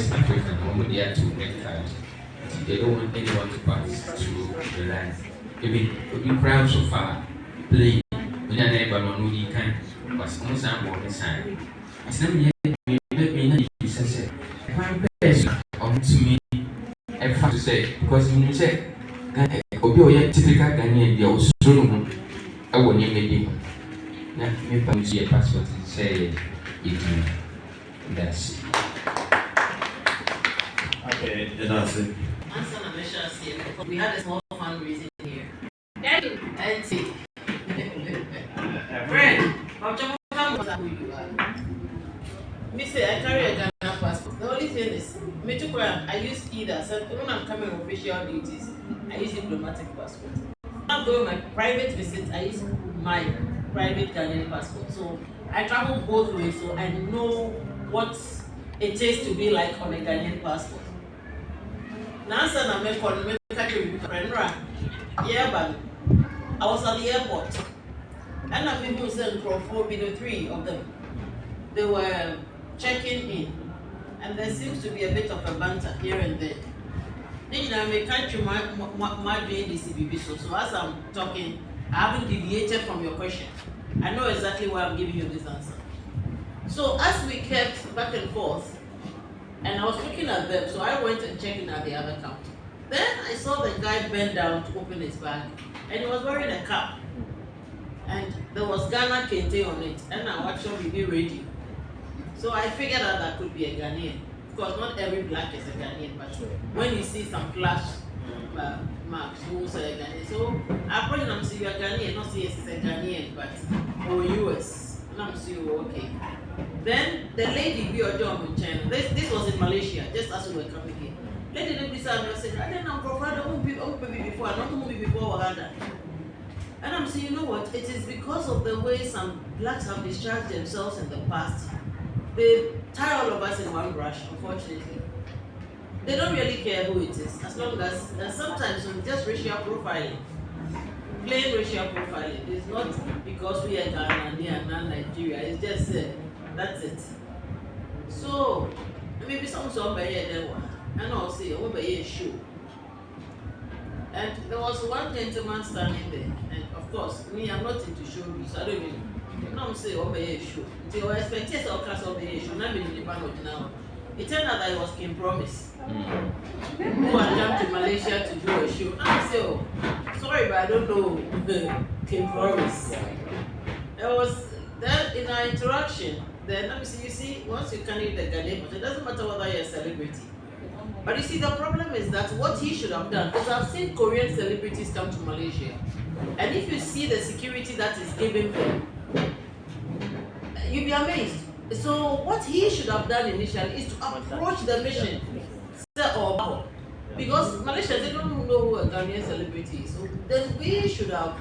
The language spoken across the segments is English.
African or they are too red card. They don't want anyone to pass through the line. Even we proud so far play. We are never on who can was no sound or the sign. As never yet me says one person on to me I have to say because you say Obi typical Ghanaian they also know I won't name now me see a passport say it that's okay, that's it. We had a small fundraising here. And see, friend, who you are. Me say I carry a Ghana passport. The only thing is, me too. I use either. So when I'm coming on official duties, I use diplomatic passport. When I'm going my private visit, I use my private Ghanaian passport. So I travel both ways, so I know what it is to be like on a Ghanaian passport. Now, I make friend, yeah, but I was at the airport, and I people said for video 3 of them. They were checking in, and there seems to be a bit of a banter here and there. Then I country my DCBB. So as I'm talking, I haven't deviated from your question. I know exactly why I'm giving you this answer. So as we kept back and forth, and I was looking at them, so I went and checked in at the other counter. Then I saw the guy bend down to open his bag, and he was wearing a cap. And there was Ghana Kente on it, and I actually be ready. So I figured out that could be a Ghanaian. Of course, not every black is a Ghanaian, but when you see some flash marks, you will say a Ghanaian. So I approached him and said, you're a Ghanaian, not say yes, it's a Ghanaian, but or US. And I'm saying, okay. Then the lady be a job in China. This was in Malaysia, just as we were coming here. Lady didn't decide and said, I didn't provide a movie before, not a movie before Waganda. And I'm saying, you know what? It is because of the way some blacks have discharged themselves in the past. They tie all of us in one brush, unfortunately. They don't really care who it is, as long as sometimes it's just racial profiling. Plain racial profiling. It's not because we are Ghanaian and not Nigeria. It's just that's it. So maybe some by here and I'll say over here show. And there was one gentleman standing there, and of course, me, I'm not into showbiz, so I don't even. I'm saying over here show. Until I expected to cast over here show, not in the band now. It turned out that it was King Promise. Who had come to Malaysia to do a show. I say, oh, sorry, but I don't know King Promise. There was then in our interaction. Then let me see. You see, once you carry the Ghanaian, but it doesn't matter whether you're a celebrity. But you see, the problem is that what he should have done, because I've seen Korean celebrities come to Malaysia, and if you see the security that is given them, you'll be amazed. So what he should have done initially is to approach the mission, because Malaysia, they don't know who a Ghanaian celebrity is. So then we should have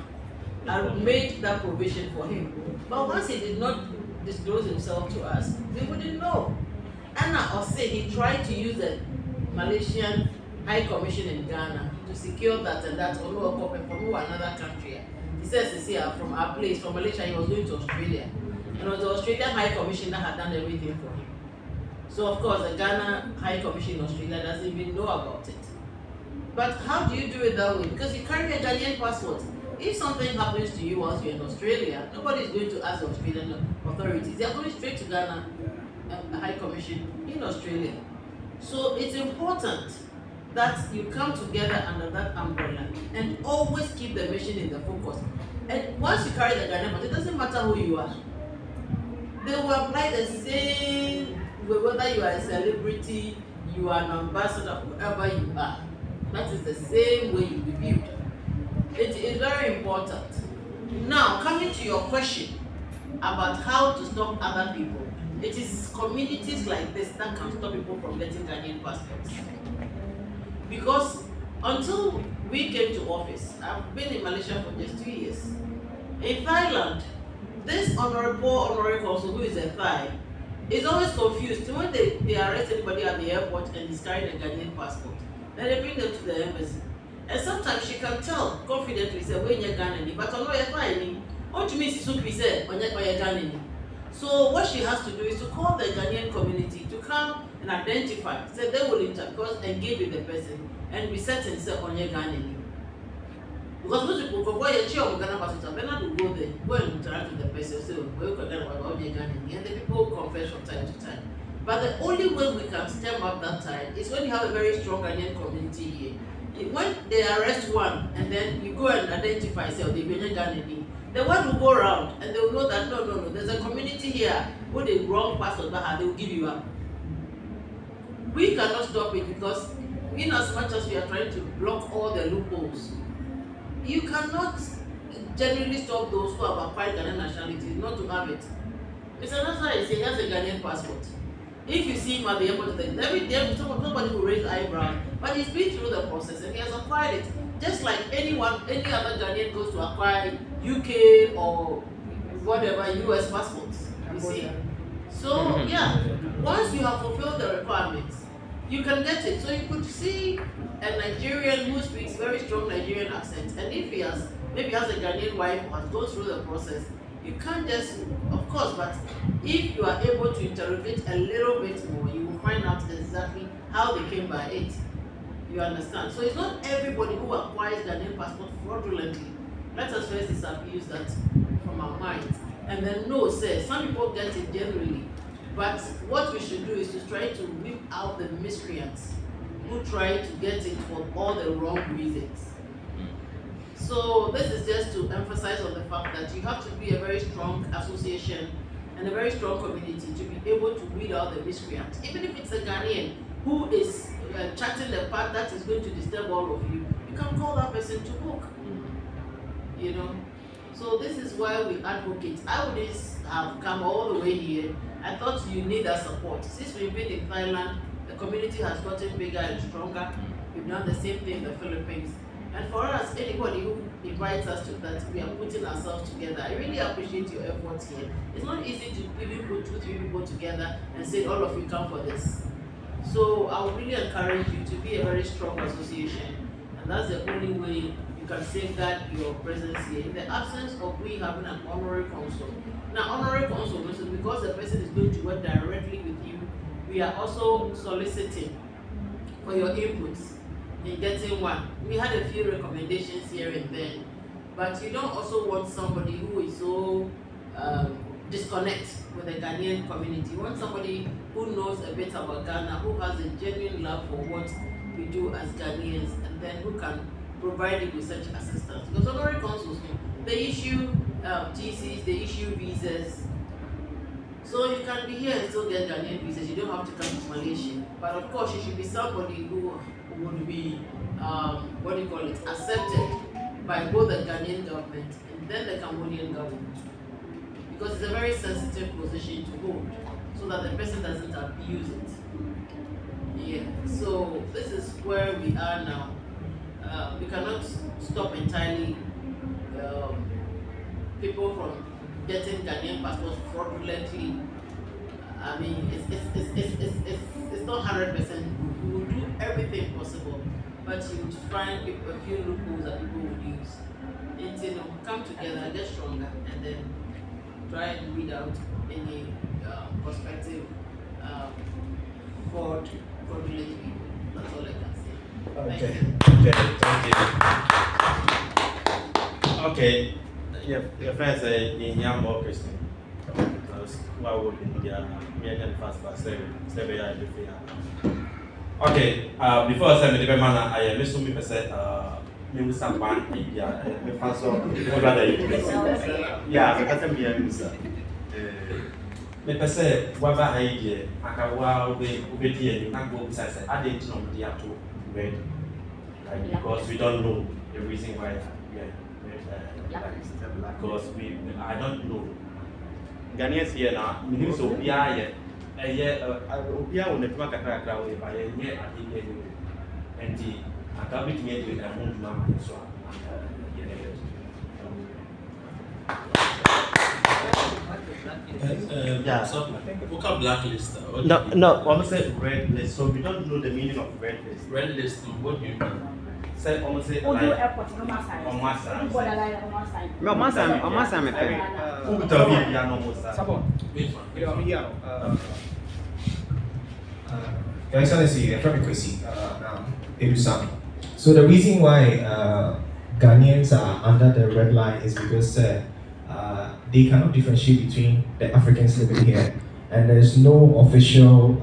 made that provision for him. But once he did not disclose himself to us, we wouldn't know. Anna or say he tried to use the Malaysian High Commission in Ghana to secure that and that or no copy from another country. He says he's here from our place, from Malaysia, he was going to Australia. And it was the Australian High Commission that had done everything for him. So of course the Ghana High Commission in Australia doesn't even know about it. But how do you do it that way? Because you carry a Ghanaian passport. If something happens to you whilst you're in Australia, nobody is going to ask the Australian authorities. They are going straight to Ghana High Commission in Australia. So it's important that you come together under that umbrella and always keep the mission in the focus. And once you carry the Ghanaian passport, it doesn't matter who you are. They will apply the same way, whether you are a celebrity, you are an ambassador, whoever you are. That is the same way you be viewed. It is very important. Now, coming to your question about how to stop other people, it is communities like this that can stop people from getting Ghanaian passports. Because until we came to office, I've been in Malaysia for just 2 years. In Thailand, this honorable consul, who is a Thai, is always confused. When they arrest anybody at the airport and he's carrying a Ghanaian passport, then they bring them to the embassy. And sometimes she can tell confidently, say, when you're Ghanaian, but I know you're fine. What you mean, she say, when you're Ghanaian. So what she has to do is to call the Ghanaian community to come and identify. So they will engage with the person and be certain say on your Ghanaian. Because most people go why you chill Ghana passport, they not go there, go and interact with the person, say well, you can about your Ghanaian, and the people confess from time to time. But the only way we can stem up that tide is when you have a very strong Ghanaian community here. When they arrest one and then you go and identify, say, oh, they've been Ghanaian, the one will go around and they will know that no, there's a community here who the wrong passport they will give you up. We cannot stop it because in as much as we are trying to block all the loopholes, you cannot generally stop those who have acquired Ghanaian nationality not to have it. Mr. Nasser is he has a Ghanaian passport. If you see him at the airport, somebody will raise eyebrows, but he's been through the process and he has acquired it. Just like any other Ghanaian goes to acquire UK or whatever US passports, you see. So yeah, once you have fulfilled the requirements, you can get it. So you could see a Nigerian who speaks very strong Nigerian accent, and if he has maybe has a Ghanaian wife who has gone through the process, you can't just, of course, but if you are able to interrogate a little bit more, you will find out exactly how they came by it. You understand? So it's not everybody who acquires Ghanaian passport fraudulently. Let us first disabuse that from our minds. And then no, say some people get it generally. But what we should do is to try to whip out the miscreants who try to get it for all the wrong reasons. So this is just to emphasize on the fact that you have to be a very strong association and a very strong community to be able to weed out the miscreants. Even if it's a Ghanaian who is chatting the part that is going to disturb all of you, you can call that person to book. You know. So this is why we advocate. I wouldn't have come all the way here. I thought you need our support. Since we've been in Thailand, the community has gotten bigger and stronger. We've done the same thing in the Philippines. And for us, anybody who invites us to that, we are putting ourselves together. I really appreciate your efforts here. It's not easy to even put 2-3 people together and say, all of you come for this. So I would really encourage you to be a very strong association. And that's the only way you can safeguard your presence here. In the absence of we having an honorary consul. Now, honorary consul, because the person is going to work directly with you, we are also soliciting for your inputs in getting one. We had a few recommendations here and there, but you don't also want somebody who is so disconnect with the Ghanaian community. You want somebody who knows a bit about Ghana, who has a genuine love for what we do as Ghanaians, and then who can provide you with such assistance. Because honorary consuls, they issue TCs, they issue visas. So you can be here and still get Ghanaian visas. You don't have to come to Malaysia. But of course, you should be somebody who would be, accepted by both the Ghanaian government and then the Cambodian government. Because it's a very sensitive position to hold, so that the person doesn't abuse it. Yeah, so this is where we are now. We cannot stop entirely people from getting Ghanaian passports fraudulently. I mean, it's not 100%. We will do everything possible, but you would find a few loopholes that people would use. And come together, get stronger, and then try and weed out any prospective fraudulent people. That's all I can say. Okay. Your friends say in young more Christian. Why would India fast 7 years before? Okay, before I say the man, I am Mr. Me percent me some man India, me fast so yeah, because I'm here, Mr. Me percent what about idea? I can wow be here, you can go beside I didn't know the to read. Because we don't know the reason why we are because I don't know. Ghanaians here now, means Obia yet. Obia will never get a crowd by a year at the end. And I can't be made with a home mama and so Yeah, so we can blacklist. No, I'm saying red list, so we don't know the meaning of red list. Red list, what do you mean? Say almost say Odo like airport on one side. on one side. Borderline on one side. No, on one side. Who tell me you are no more side? Sabon. Which one? Here. Your Excellency, Frequency, Edusam. So the reason why Ghanaians are under the red line is because they cannot differentiate between the Africans living here, and there is no official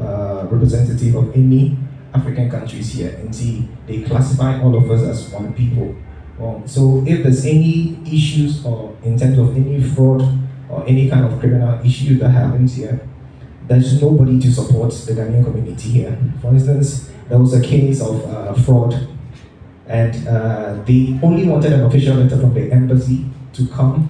representative of any African countries here. Indeed, they classify all of us as one people. So if there's any issues or in terms of any fraud or any kind of criminal issue that happens here, there's nobody to support the Ghanaian community here. For instance, there was a case of fraud, and they only wanted an official letter from the embassy to come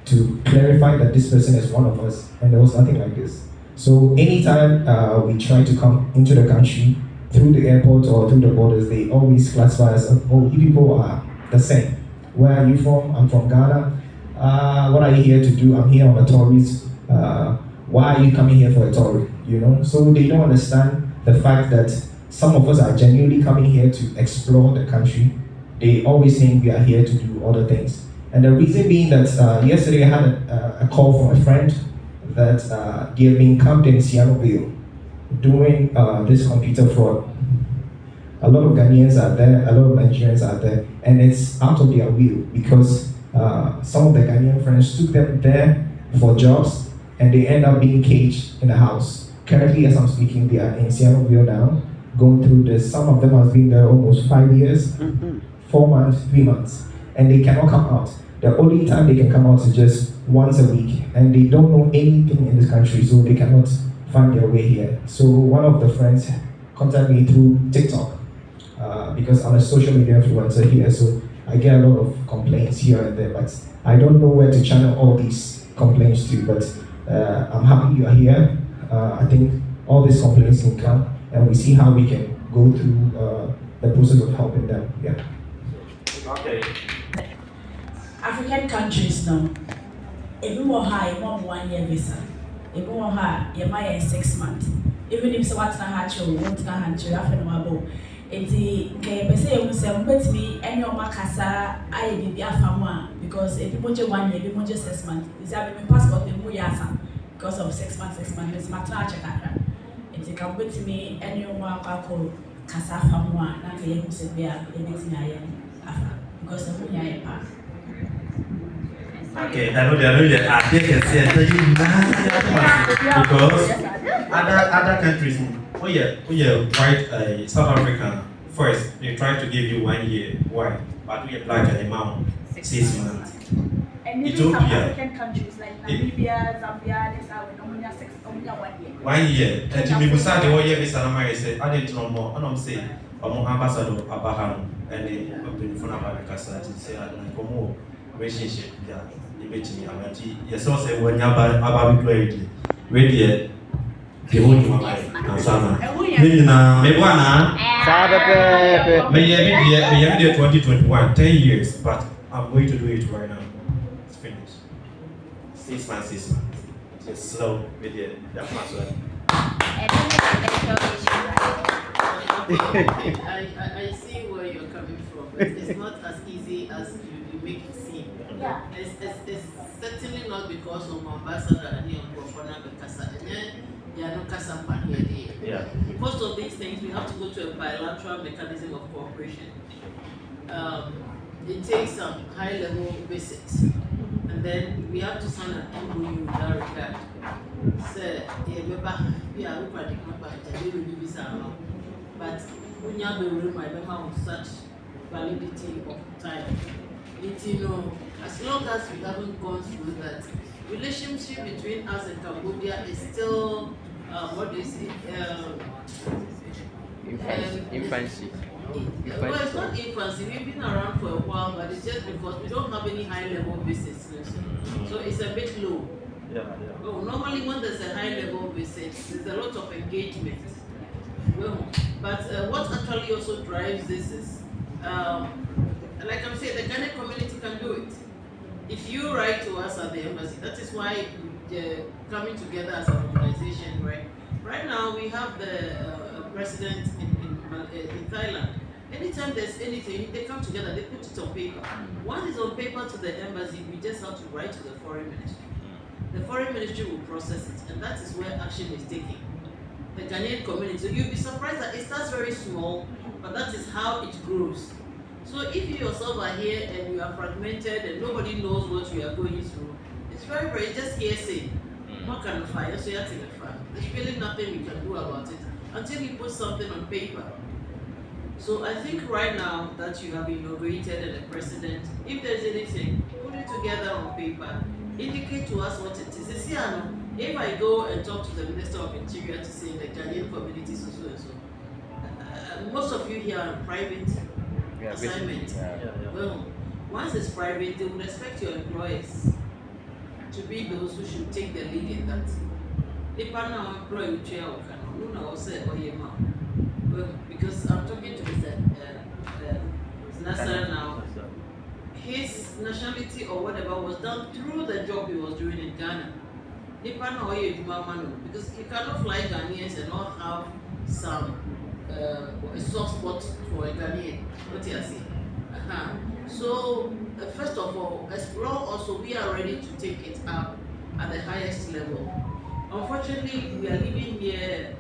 to clarify that this person is one of us, and there was nothing like this. So anytime we try to come into the country through the airport or through the borders, they always classify us as, oh, you people are the same. Where are you from? I'm from Ghana. What are you here to do? I'm here on a tourist. Why are you coming here for a tour? You know, so they don't understand the fact that some of us are genuinely coming here to explore the country. They always think we are here to do other things. And the reason being that yesterday I had a call from a friend that they have been camped in Sianoville doing this computer fraud. A lot of Ghanaians are there, a lot of Nigerians are there, and it's out of their will because some of the Ghanaian friends took them there for jobs, and they end up being caged in a house. Currently, as I'm speaking, they are in Sianoville now, going through this. Some of them have been there almost 5 years, 4 months, 3 months, and they cannot come out. The only time they can come out is just once a week, and they don't know anything in this country, so they cannot find their way here. So one of the friends contacted me through TikTok because I'm a social media influencer here, so I get a lot of complaints here and there, but I don't know where to channel all these complaints to, but I'm happy you are here. I think all these complaints can come, and we see how we can go through the process of helping them. Yeah. Okay. African countries now, everyone high, 1 year visa. Everyone high, you might 6 months. Even if someone's not hatched or won't not hatched, after no abo. It's the say you say, but me and your macassa, I be the afamwa because if you put 1 year, you just 6 months. Is that my passport? You move because of 6 months, 6 months. It's my track. It's a come with me and your macca casa famwa. Not the young said, yeah, anything I am because of who I am. Okay, I know that I can say because other countries, oh yeah, white South Africa, first they try to give you 1 year, why? But we apply an amount 6 months. And even some African countries like Namibia, Zambia, this are only 1 year. 1 year. And you say the 1 year visa, I say I didn't know more. And I'm saying, I'm ambassador Abraham, and they open for America, so I say I don't know relationship. Yeah. Yes, also when you are ready, the whole new and summer. Maybe maybe 2021, 10 years, but I'm going to do it right now. It's finished. 6 months, 6 months. Just slow with the password. I see where you're coming from, but it's not as easy as you make it seem. Yeah. It's certainly not because of ambassador and your governor Casa and no Casa here. Yeah. Most of these things we have to go to a bilateral mechanism of cooperation. It takes some high level visits, and then we have to sign an MOU in that regard. So yeah, but when you have a room, I remember on such validity of time. As long as we haven't gone through that, relationship between us and Cambodia is still, what do you say? Infancy. Well, it's not infancy. We've been around for a while, but it's just because we don't have any high-level visits. So it's a bit low. Yeah. Well, normally when there's a high-level visit, there's a lot of engagement. Well, but what actually also drives this is, like I'm saying, the Ghanaian community can do it. If you write to us at the embassy, that is why we're coming together as an organization, right? Right now, we have the president in Thailand. Anytime there's anything, they come together, they put it on paper. Once it's on paper to the embassy, we just have to write to the foreign ministry. The foreign ministry will process it, and that is where action is taken. the Ghanaian community. So you'll be surprised that it starts very small, but that is how it grows. So if you yourself are here and you are fragmented and nobody knows what you are going through, it's very just hearsay. What kind of fire? So you're fire. There's really nothing you can do about it until you put something on paper. So I think right now that you have inaugurated and the president, if there's anything, put it together on paper, indicate to us what it is. You see, if I go and talk to the Minister of Interior to say the Ghanaian community so and so, most of you here are private assignment. Well, once it's private, they would expect your employers to be those who should take the lead in that. If I now employ you, chair or can no say or your mom. Well, because I'm talking to Mr. Nasser now. His nationality or whatever was done through the job he was doing in Ghana. Because you cannot fly Ghanaians and not have some a soft spot for a Ghanaian. What do you say? So first of all, explore also we are ready to take it up at the highest level. Unfortunately, we are living here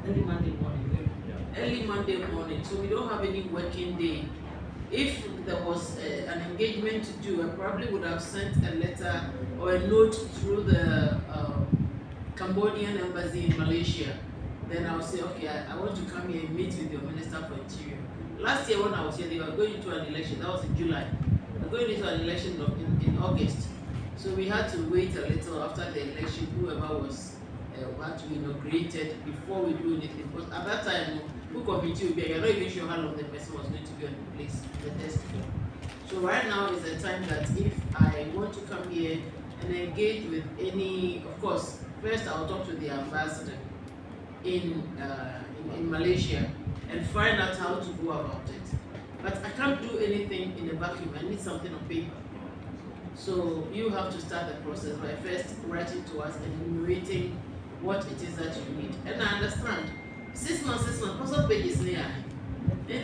early Monday morning. Early Monday morning, so we don't have any working day. If there was an engagement to do, I probably would have sent a letter or a note through the Cambodian embassy in Malaysia. Then I would say, okay, I want to come here and meet with your Minister for Interior. Last year when I was here, they were going into an election. That was in July. They were going into an election in August. So we had to wait a little after the election, whoever was had to be inaugurated before we do anything. But at that time, who committee will be, you're not even sure how long the person was going to be on the place, the desk. So right now is the time that if I want to come here and engage with any, of course, first I'll talk to the ambassador in Malaysia and find out how to go about it. But I can't do anything in a vacuum. I need something on paper. So you have to start the process by first writing to us and enumerating what it is that you need. And I understand. 6 months, also pages near. It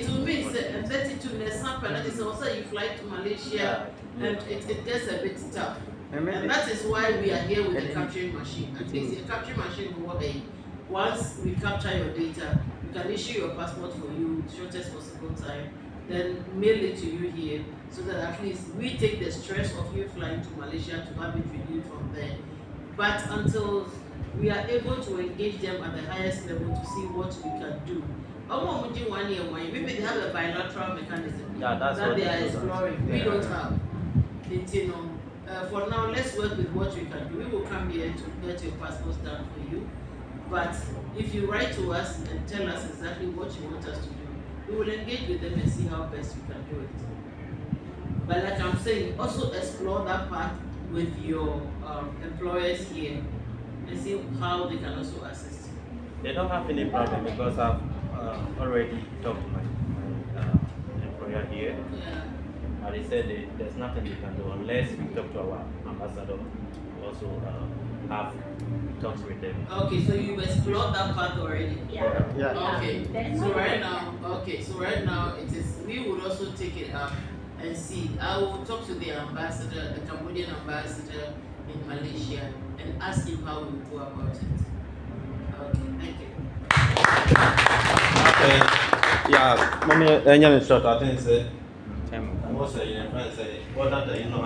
will be 32 minutes sample, and it is also you fly to Malaysia and it gets a bit tough. And that is why we are here with the capturing machine. At least the capturing machine will work. Once we capture your data, we can issue your passport for you shortest possible time, then mail it to you here so that at least we take the stress of you flying to Malaysia to have it renewed from there. But until we are able to engage them at the highest level to see what we can do. Maybe they have a bilateral mechanism that they are exploring. We don't have. For now, let's work with what we can do. We will come here to get your passports done for you. But if you write to us and tell us exactly what you want us to do, we will engage with them and see how best we can do it. But like I'm saying, also explore that part with your employers here and see how they can also assist you. They don't have any problem because I've already talked to my employer here. Yeah. And they said there's nothing they can do unless we talk to our ambassador. We also have talks with them. Okay, so you've explored that part already? Yeah. Okay. So right now it is, we would also take it up and see. I will talk to the ambassador, the Cambodian ambassador in Malaysia, and ask him how we go about it. Okay, thank you. Okay. Yeah, mommy, any short, I think say. What's the friend say? What that you know?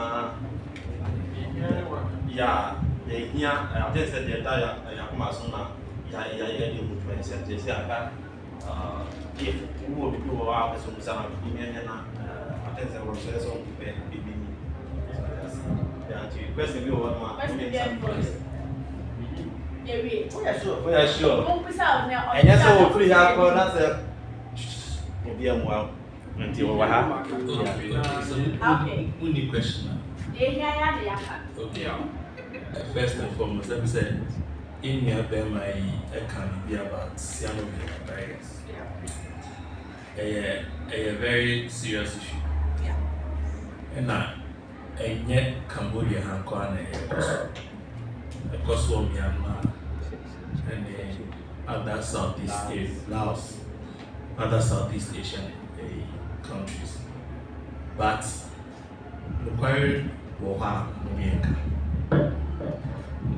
Yeah, I think say the entire Yakumasuna. Yeah, movement. Say if who will be our person some I think there was some baby. Yeah, to question you what my yeah, sure. And yes, so free have for that's be a while until we have. Okay. Only question. Okay. First and foremost, let me say, in your my can be about cyanovirus. A very serious issue. Yeah. And yet Cambodia and Ghana, of course, Myanmar and other Southeast Asian, Laos, other Southeast Asian countries. But required Woha Momienka.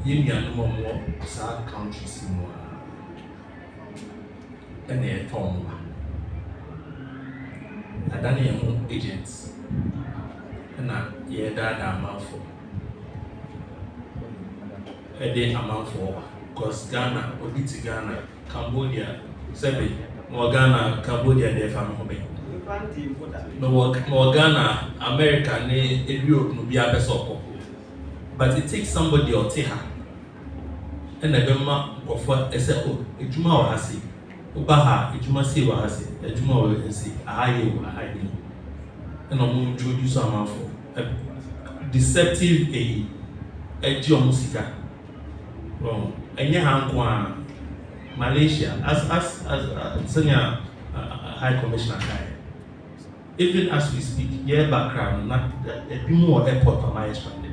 In Myanmar, more South countries in and a form. I done agents, and that amount for a day amount for because Ghana, Obiti Ghana, Cambodia, Sebi, more Ghana, Cambodia, their family. More Ghana, America, Europe, no be a pesoko. But it takes somebody or teha. And the Bema of what I said, oh, a Juma or Hasi, Ubaha, a Juma see what Hasi, a Juma or Hasi, a high, and I'm going to introduce a deceptive a geomusica. Well, and you Malaysia as senior high commissioner. Even as we speak, your background, not a bit more airport am I expanded.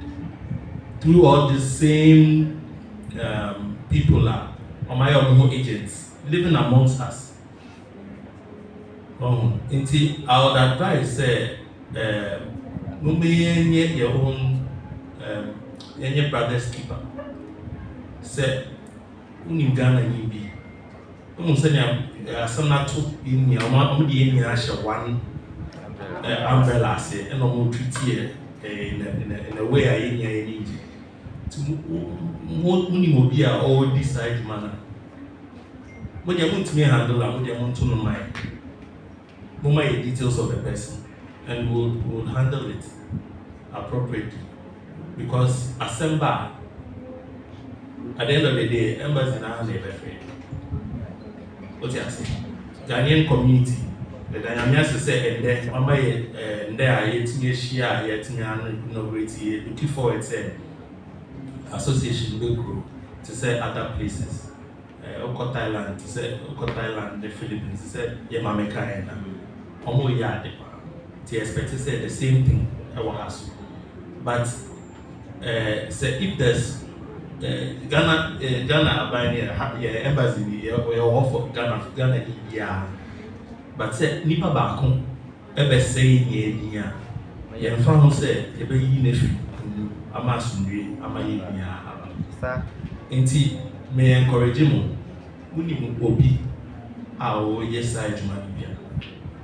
Through all the same people are on my own agents living amongst us. Indeed, I would advise no me your own any brother's keeper. Say, in Ghana, you be. Some not two in your one umbrella, say, and no treaty in a way I need to be all decide manner. When you want to handle, and you want to know my details of the person, and we'll handle it appropriately. Because assemble at the end of the day, embassy now have a friend. What you say? Ghanaian community. The Ghanaians say, and then Mama and there are yet share yet inaugurate looking forward to association will grow to say other places. Oko Thailand, to say Oko Thailand, the Philippines, to say Yamameka and Omo Yade. To expect to say the same thing but say if there's Ghana abiding embassy or offer Ghana India, but say nipa baako ebe say ye ye mfa say ebe yi nefi ama sunwe ama ye bia enti me encourage mo uni mo obi a o yes I juma bia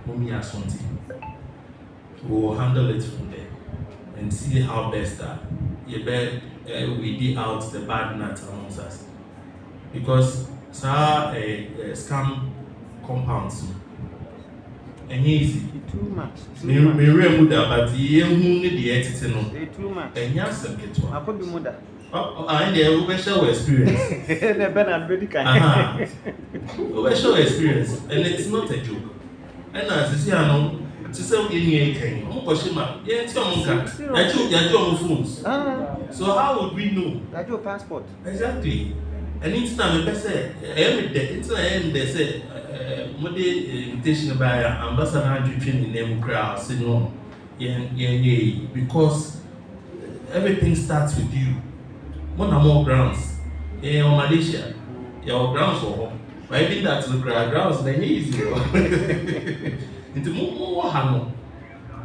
mo mi asonti we'll handle it from there and see how best we deal out the bad nuts amongst us. Because scam compounds and easy. Too much. Me remove that, but you need the editing on. Too much. And yes, get one. I could be mother. I need a special experience. The Bernard very kind. A special experience, and it's not a joke. And as you see, I know. To say in here, phones. So how would we know? That's your passport. Exactly. And each time I say, every day, it's they say, invitation by ambassador in name crowd, say no, because everything starts with you. One or more grounds. On Malaysia, your grounds for home. But I think that's the grounds, they need easy. Into more hammer.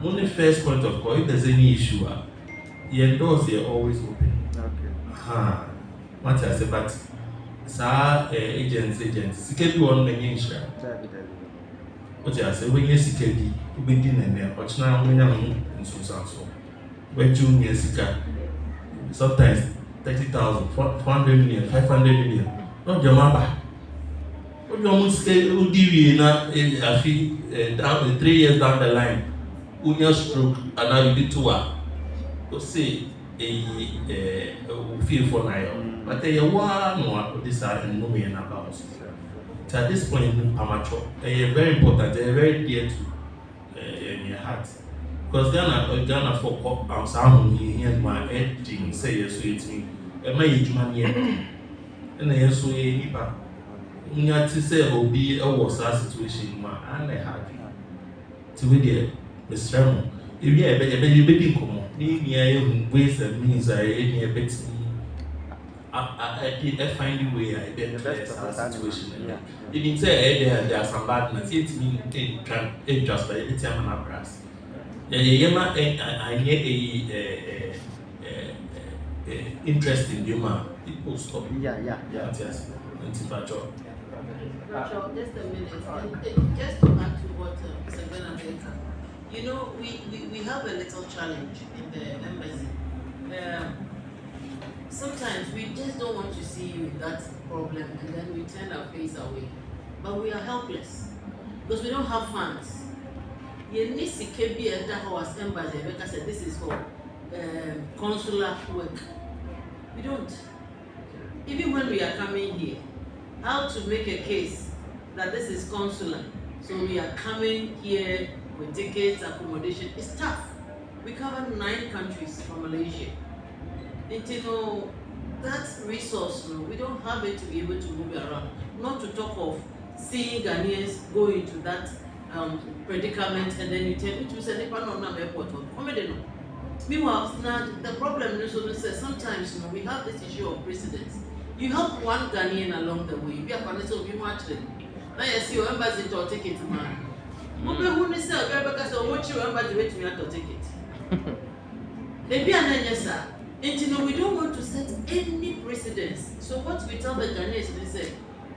Only first point of call, if there's any issue, your doors are always open. Okay. What I say, but sir, agents, security one many insure. What I say, when you security, you be in there, but now when you're in so. When junior secure, sometimes 30,000, 400 million, 500 million. Not your mama. You almost scale na I feel down 3 years down the line, your stroke and now you did to say a feel for now. But they are one this are no me and about. So at this point, amateur, they are very important, they are very dear to in your heart. Because Ghana for up some here my editing say yes to me. And my age man here. And I also a you have to say, oh, be a worse situation, and I have to be there, Mr. Ramon. If you have a baby, come on, you ways and means I any bit. I find a way I identify a situation. You didn't say there are some badness, it means just by the time and brass. I hear a interesting humor. People stop. Yeah. Yes. Sure, just a minute. Just to add to what Mr. Bernard said, you know, we have a little challenge in the embassy. Sometimes we just don't want to see you with that problem and then we turn our face away. But we are helpless because we don't have funds. You need to keep the house embassy because this is for consular work. We don't. Even when we are coming here, how to make a case that this is consular, so we are coming here with tickets, accommodation, it's tough. We cover 9 countries from Malaysia. And you know, that resource, we don't have it to be able to move around. Not to talk of seeing Ghanaians go into that predicament and then you tell me to say, airport. Meanwhile, now the problem is also sometimes we have this issue of precedence. You help one Ghanaian along the way. You are so be much. Now you see your embassy to take it, man. Who is because of what you embassy wait me to take it. Maybe and we don't want to set any precedence. So what we tell the Ghanaians, we say,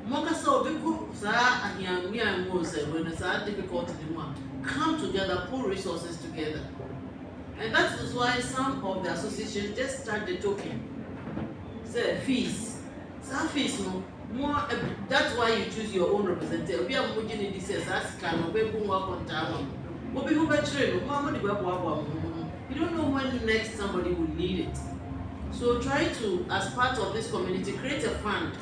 Mokasa Obiku, Sarah and Yamia and Mose, when it's difficult to do one, come together, pull resources together. And that is why some of the associations just start the token. Say fees. Some fees, no more. That's why you choose your own representative. We are moving in this as kind of people work on time. But people better, you don't know when next somebody will need it. So try to, as part of this community, create a fund.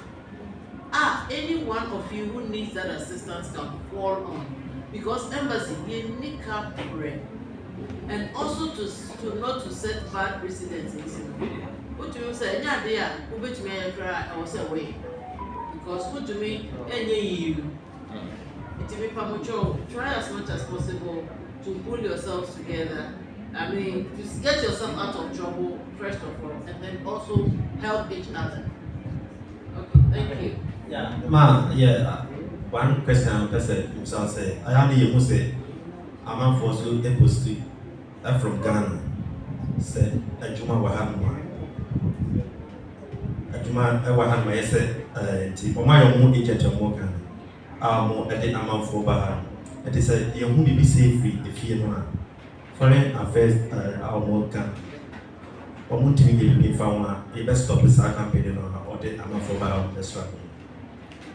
Any one of you who needs that assistance can fall on. Because embassy, you need cap rent. And also to not to set bad precedents. What do you say? Yeah, they are. Who bet me I was away. Because who to me, any you. It will be pamucho. Try as much as possible to pull yourselves together. I mean, to get yourself out of trouble, first of all, and then also help each other. Okay, thank you. Yeah, one question I say, I only say, I'm not forced to post that from Ghana. Said, Ajuma Wahamwa. Ajuma Wahamwa said, my own agent of Morgan. More at the amount for Baha. It is a young be safe if you know. Foreign affairs our Morgan. Or Monty be found a best stop is our campaign or the amount for Baha. That's right.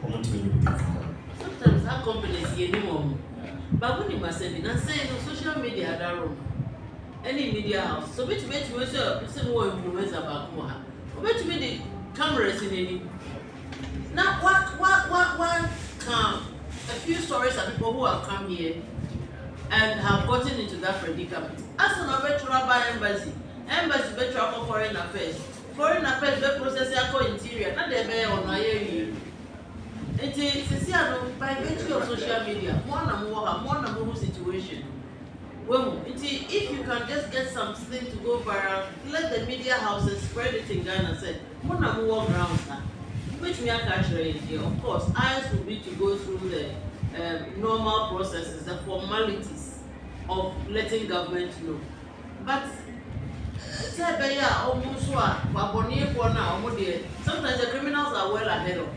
Sometimes our companies get anymore. But when you must say, social media that room. Any media house. So which makes you say more influence about more. Which made the cameras in any. Now what come a few stories of people who have come here and have gotten into that predicament. As an overture by embassy better for foreign affairs. Foreign affairs be process your interior, not the bear on my it is by virtue of social media, more situation. Well, if you can just get something to go viral, let the media houses spread it in Ghana. Said, more grounds now. Which we are catching here. Of course, ours will be to go through the normal processes, the formalities of letting government know. But sometimes the criminals are well ahead of.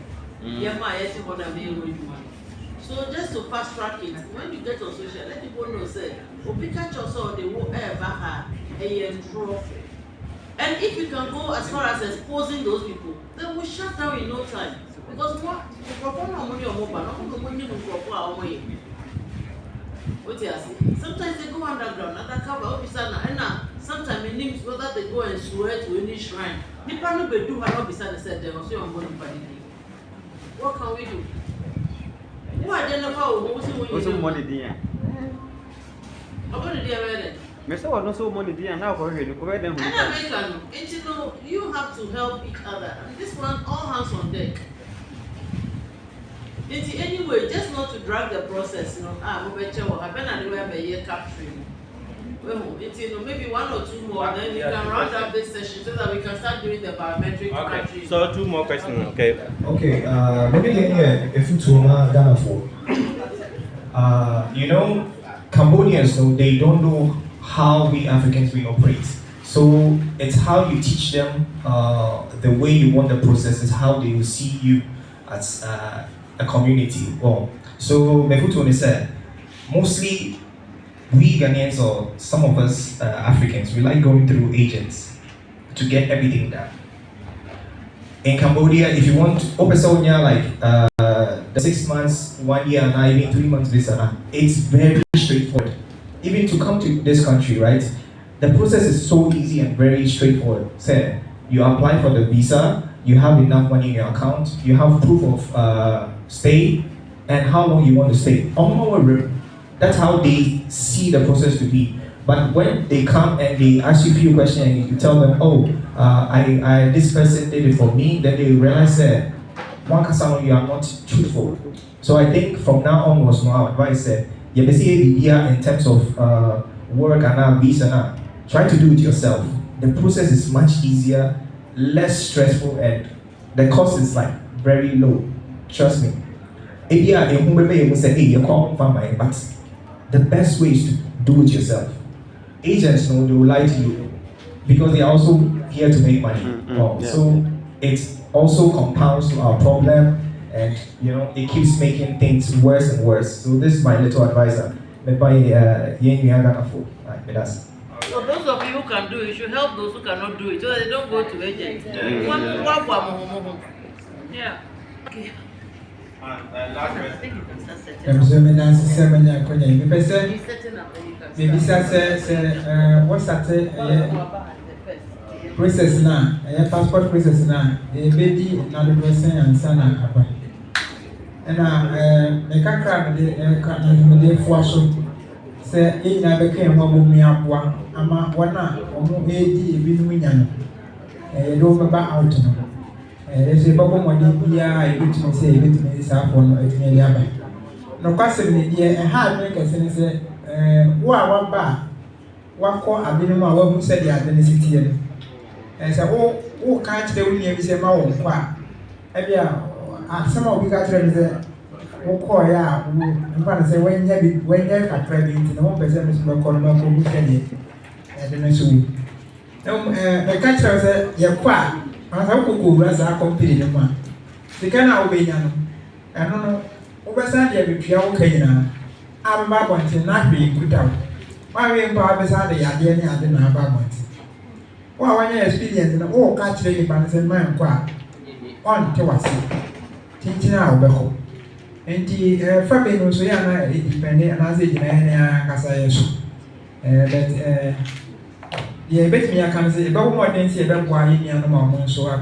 So just to fast track it, when you get on social, let people know say, catch yourself they will ever have a trophy. And if you can go as far as exposing those people, then we shut down in no time. Because what sometimes they go underground, undercover, and now sometimes it means whether they go and swear to any shrine. What can we do? Who identify who's money there? So money there now for you. You have to help each other. And this one, all hands on deck. Anyway, just not to drag the process, capturing. Well, maybe 1 or 2 more, then we can round up this session so that we can start doing the biometric country. Okay, so 2 more questions, okay? Okay, maybe if you to Ghana for. You know, Cambodians, they don't know how we Africans we operate. So it's how you teach them the way you want the processes, how they will see you as a community. Well, so Mefutu said, mostly we Ghanaians or some of us Africans, we like going through agents to get everything done. In Cambodia, if you want Opesonia like the 6 months, 1 year, and even 3 months visa, it's very straightforward. Even to come to this country, right? The process is so easy and very straightforward. Say, you apply for the visa, you have enough money in your account, you have proof of stay, and how long you want to stay. That's how they see the process to be. But when they come and they ask you a few questions and you tell them, oh, this person did it for me, then they realize that you are not truthful. So I think from now onwards, my advice is, in terms of work and visa, try to do it yourself. The process is much easier, less stressful, and the cost is like very low. Trust me. But the best way is to do it yourself. Agents know they will lie to you because they are also here to make money. So it also compounds to our problem, and it keeps making things worse and worse. So this is my little advisor. So those of you who can do it, you should help those who cannot do it so that they don't go to agents. Yeah. Okay. Last question. He's setting up and you can start. What's that? Process now, passport process now. The baby another person and son and the can't the force. Say, it never became one me up one. I'm one or 80 billion. Don't about out. There's a bubble money, I get to say, it's up on it. No question, and hard makers and say, what bar? What call a minimum who said the identity. And so, oh, can't they only say my own qua? Some of you got to call ya, I'm going to say when you are traveling to no person is not calling up who said it. I don't know. No, the catcher said, you're quite. I hope you guys are completed. The can obey. I don't know. Over Sunday, if you are okay now, I'm about wanting not being put out. My way Bob is out the idea, I didn't have about once. Well, when you experience and all catch the bands and man quack on to us. Teaching out the home. And the Fabian was depending and as it Casayasu. But the bet me I can say about what they say about why you know, so I